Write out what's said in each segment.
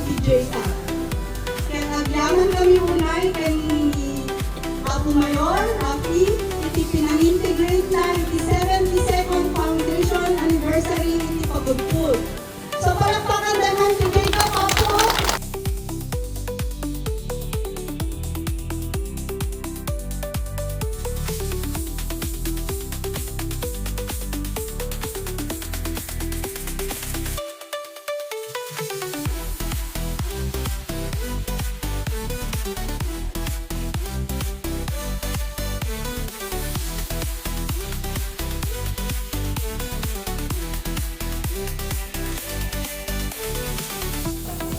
si Jason. Kaya nagyaman kami unay kay Apo Mayor, Rafi, iti pinang-integrate na iti 72nd Foundation Anniversary iti Pagudpud. So palakpakan naman si Jacob Apo.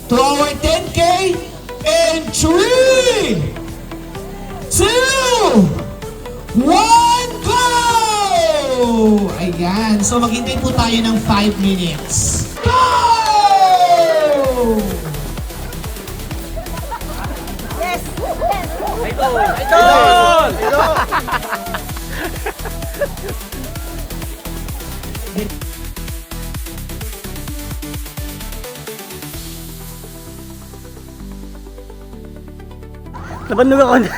To our 10K in 3, 2, 1, go! Ayan. So maghintay po tayo ng 5 minutes. Go! Nabandog ako.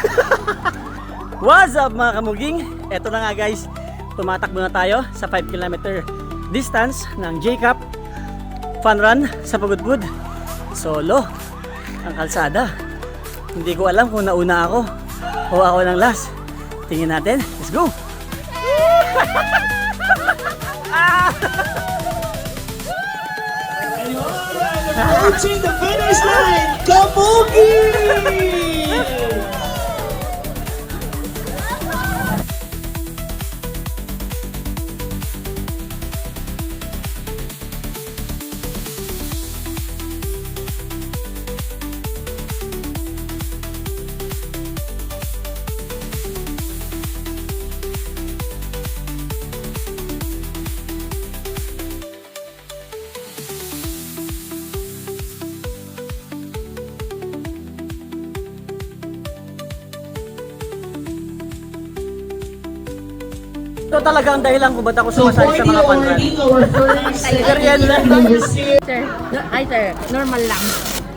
What's up mga kamuging? Eto na nga guys, tumatakbo na tayo sa 5 km distance ng J-Cup Fun Run sa Pagudpud. Solo ang kalsada. Hindi ko alam kung nauna ako o ako ng last. Tingin natin, let's go! Approaching the finish line, Kamugi! Ito talaga ang dahilan kung ba't ako sumasali sa mga fun run. Sir, ay sir, normal lang.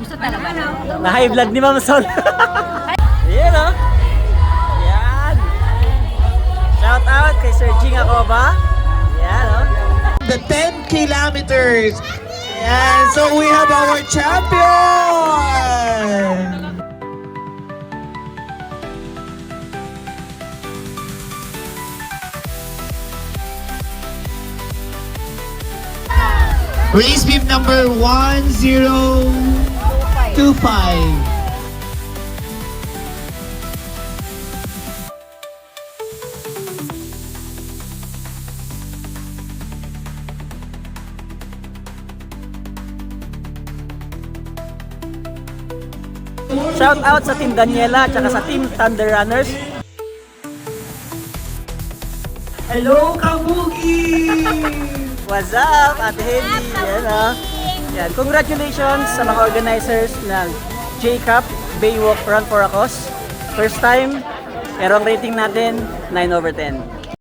Gusto talaga na. Na high blood ni Ma'am Sol. Ayan o. Ayan. Shout out kay Sir Jing Acoba. Ayan o. The 10 kilometers. And so we have our champion. Race beam number 1025. Shout out sa Team Daniela at sa Team Thunder Runners. Hello, Kabuki! What's up, Ate Hedy? Yan o. Yan. Congratulations sa mga organizers ng J-Cup Baywalk Run for a Cause. First time, pero ang rating natin 9/10.